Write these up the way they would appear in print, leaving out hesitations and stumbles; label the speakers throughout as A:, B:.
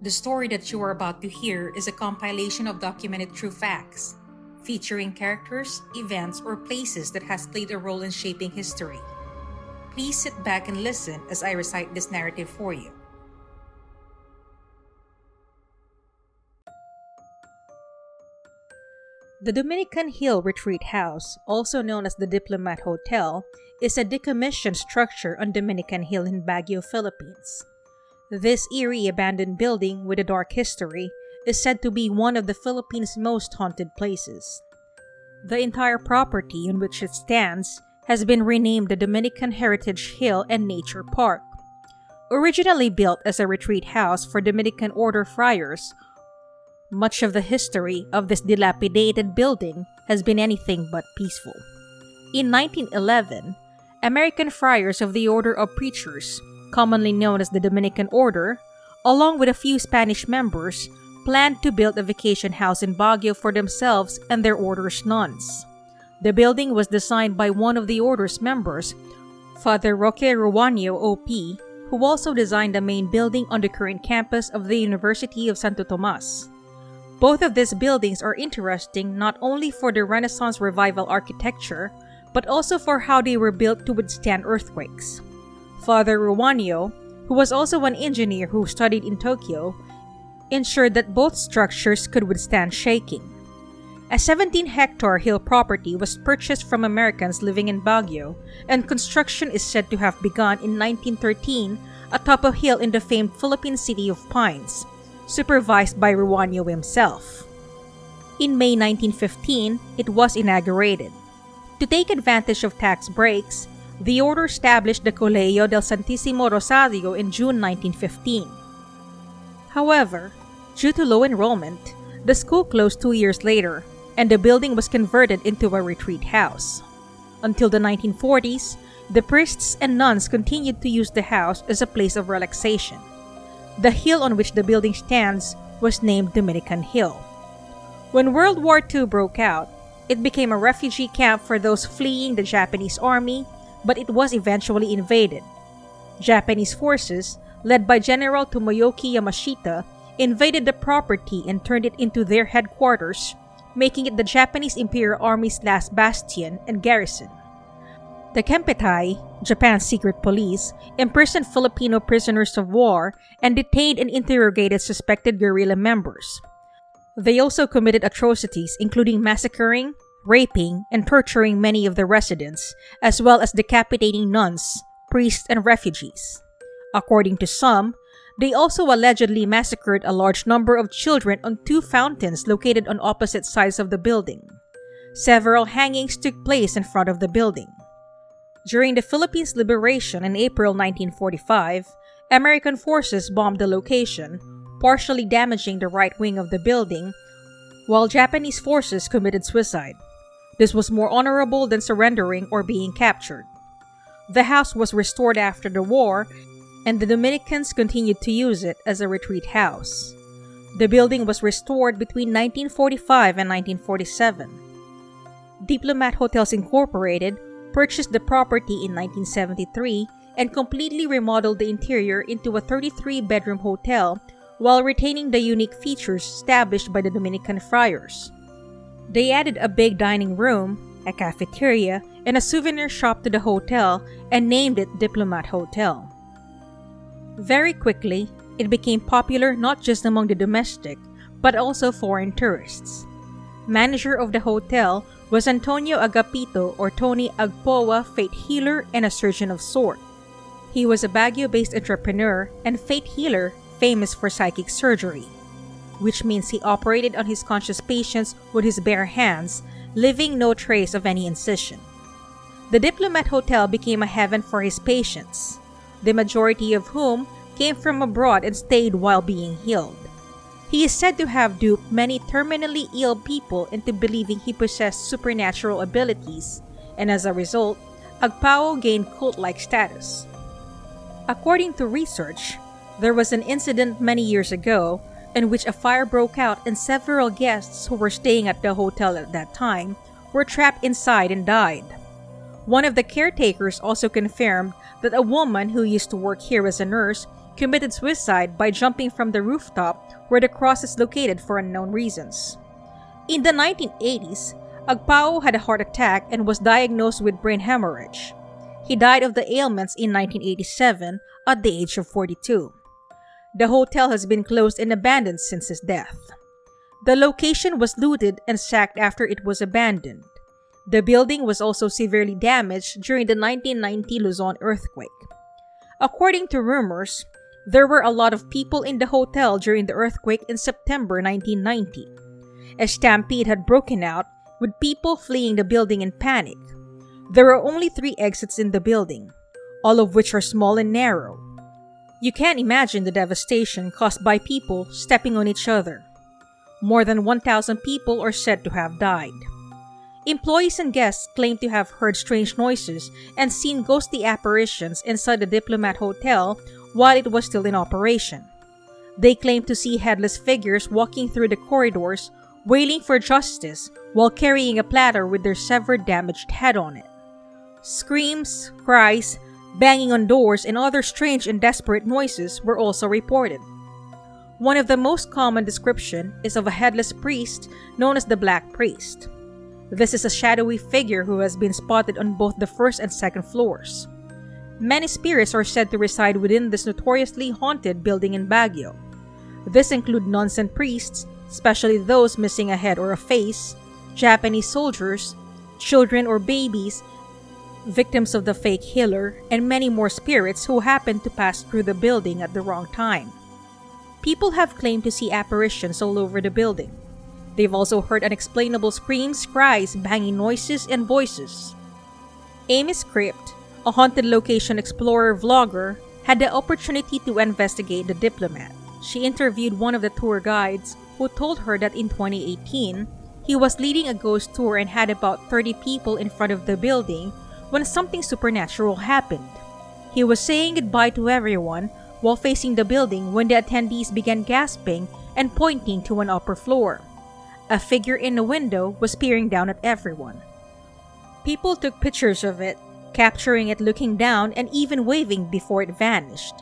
A: The story that you are about to hear is a compilation of documented true facts, featuring characters, events, or places that has played a role in shaping history. Please sit back and listen as I recite this narrative for you. The Dominican Hill Retreat House, also known as the Diplomat Hotel, is a decommissioned structure on Dominican Hill in Baguio, Philippines. This eerie abandoned building with a dark history is said to be one of the Philippines' most haunted places. The entire property on which it stands has been renamed the Dominican Heritage Hill and Nature Park. Originally built as a retreat house for Dominican order friars, much of the history of this dilapidated building has been anything but peaceful. In 1911, American friars of the Order of Preachers, commonly known as the Dominican Order, along with a few Spanish members, planned to build a vacation house in Baguio for themselves and their order's nuns. The building was designed by one of the order's members, Father Roque Ruanio OP, who also designed the main building on the current campus of the University of Santo Tomas. Both of these buildings are interesting not only for their Renaissance Revival architecture, but also for how they were built to withstand earthquakes. Father Ruanio, who was also an engineer who studied in Tokyo, ensured that both structures could withstand shaking. A 17-hectare hill property was purchased from Americans living in Baguio, and construction is said to have begun in 1913 atop a hill in the famed Philippine city of Pines, supervised by Ruanio himself. In May 1915, it was inaugurated. To take advantage of tax breaks, the order established the Colegio del Santissimo Rosario in June 1915. However, due to low enrollment, the school closed 2 years later, and the building was converted into a retreat house. Until the 1940s, the priests and nuns continued to use the house as a place of relaxation. The hill on which the building stands was named Dominican Hill. When World War II broke out, it became a refugee camp for those fleeing the Japanese army, but it was eventually invaded. Japanese forces, led by General Tomoyoki Yamashita, invaded the property and turned it into their headquarters, making it the Japanese Imperial Army's last bastion and garrison. The Kempeitai, Japan's secret police, imprisoned Filipino prisoners of war and detained and interrogated suspected guerrilla members. They also committed atrocities including massacring, raping, and torturing many of the residents, as well as decapitating nuns, priests, and refugees. According to some, they also allegedly massacred a large number of children on 2 fountains located on opposite sides of the building. Several hangings took place in front of the building. During the Philippines' liberation in April 1945, American forces bombed the location, partially damaging the right wing of the building, while Japanese forces committed suicide. This was more honorable than surrendering or being captured. The house was restored after the war, and the Dominicans continued to use it as a retreat house. The building was restored between 1945 and 1947. Diplomat Hotels Incorporated purchased the property in 1973 and completely remodeled the interior into a 33-bedroom hotel while retaining the unique features established by the Dominican friars. They added a big dining room, a cafeteria, and a souvenir shop to the hotel and named it Diplomat Hotel. Very quickly, it became popular not just among the domestic, but also foreign tourists. Manager of the hotel was Antonio Agapito or Tony Agpoa, faith healer and a surgeon of sorts. He was a Baguio-based entrepreneur and faith healer famous for psychic surgery, which means he operated on his conscious patients with his bare hands, leaving no trace of any incision. The Diplomat Hotel became a heaven for his patients, the majority of whom came from abroad and stayed while being healed. He is said to have duped many terminally ill people into believing he possessed supernatural abilities, and as a result, Agpao gained cult-like status. According to research, there was an incident many years ago in which a fire broke out and several guests who were staying at the hotel at that time were trapped inside and died. One of the caretakers also confirmed that a woman who used to work here as a nurse committed suicide by jumping from the rooftop where the cross is located for unknown reasons. In the 1980s, Agpao had a heart attack and was diagnosed with brain hemorrhage. He died of the ailments in 1987 at the age of 42. The hotel has been closed and abandoned since his death. The location was looted and sacked after it was abandoned. The building was also severely damaged during the 1990 Luzon earthquake. According to rumors, there were a lot of people in the hotel during the earthquake in September 1990. A stampede had broken out, with people fleeing the building in panic. There are only 3 exits in the building, all of which are small and narrow. You can't imagine the devastation caused by people stepping on each other. More than 1,000 people are said to have died. Employees and guests claim to have heard strange noises and seen ghostly apparitions inside the Diplomat Hotel while it was still in operation. They claim to see headless figures walking through the corridors, wailing for justice while carrying a platter with their severed, damaged head on it. Screams, cries, banging on doors, and other strange and desperate noises were also reported. One of the most common descriptions is of a headless priest known as the Black Priest. This is a shadowy figure who has been spotted on both the first and second floors. Many spirits are said to reside within this notoriously haunted building in Baguio. This include nuns and priests, especially those missing a head or a face, Japanese soldiers, children or babies, victims of the fake healer, and many more spirits who happen to pass through the building at the wrong time. People have claimed to see apparitions all over the building. They've also heard unexplainable screams, cries, banging noises, and voices. Amy Script, a haunted location explorer vlogger, had the opportunity to investigate the Diplomat. She interviewed one of the tour guides who told her that in 2018, he was leading a ghost tour and had about 30 people in front of the building when something supernatural happened. He was saying goodbye to everyone while facing the building when the attendees began gasping and pointing to an upper floor. A figure in a window was peering down at everyone. People took pictures of it, capturing it looking down and even waving before it vanished.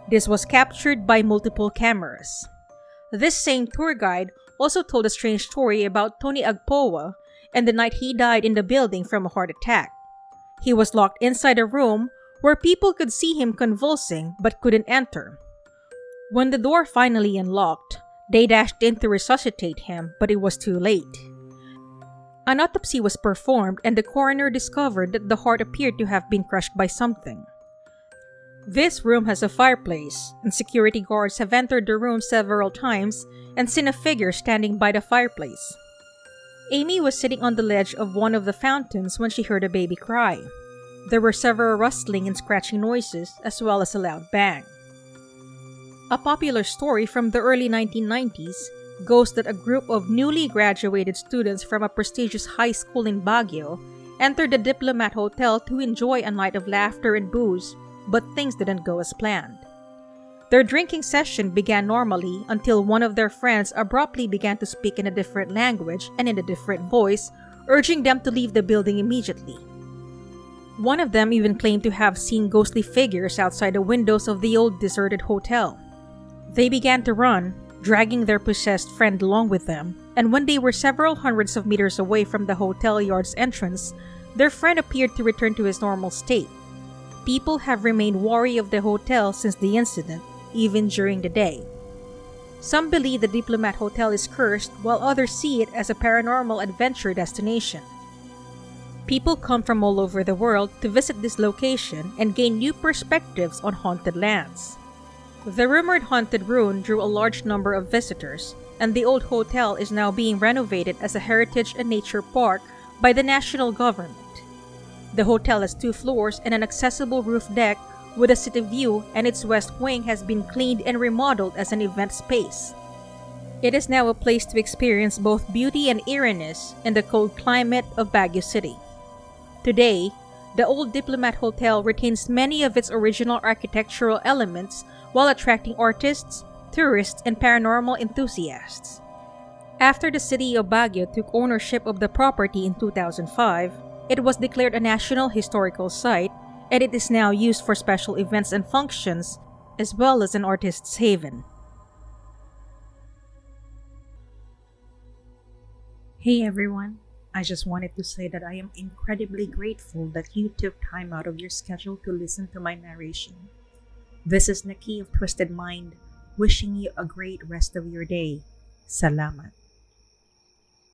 A: This was captured by multiple cameras. This same tour guide also told a strange story about Tony Agpoa and the night he died in the building from a heart attack. He was locked inside a room where people could see him convulsing but couldn't enter. When the door finally unlocked, they dashed in to resuscitate him, but it was too late. An autopsy was performed and the coroner discovered that the heart appeared to have been crushed by something. This room has a fireplace, and security guards have entered the room several times and seen a figure standing by the fireplace. Amy was sitting on the ledge of one of the fountains when she heard a baby cry. There were several rustling and scratching noises, as well as a loud bang. A popular story from the early 1990s goes that a group of newly graduated students from a prestigious high school in Baguio entered the Diplomat Hotel to enjoy a night of laughter and booze, but things didn't go as planned. Their drinking session began normally until one of their friends abruptly began to speak in a different language and in a different voice, urging them to leave the building immediately. One of them even claimed to have seen ghostly figures outside the windows of the old deserted hotel. They began to run, dragging their possessed friend along with them, and when they were several hundreds of meters away from the hotel yard's entrance, their friend appeared to return to his normal state. People have remained wary of the hotel since the incident, even during the day. Some believe the Diplomat Hotel is cursed, while others see it as a paranormal adventure destination. People come from all over the world to visit this location and gain new perspectives on haunted lands. The rumored haunted ruin drew a large number of visitors, and the old hotel is now being renovated as a heritage and nature park by the national government. The hotel has 2 floors and an accessible roof deck with a city view, and its west wing has been cleaned and remodeled as an event space. It is now a place to experience both beauty and eeriness in the cold climate of Baguio City. Today, the old Diplomat Hotel retains many of its original architectural elements while attracting artists, tourists, and paranormal enthusiasts. After the city of Baguio took ownership of the property in 2005, it was declared a National Historical Site, and it is now used for special events and functions, as well as an artist's haven.
B: Hey everyone, I just wanted to say that I am incredibly grateful that you took time out of your schedule to listen to my narration. This is Nikki of Twisted Mind, wishing you a great rest of your day. Salamat.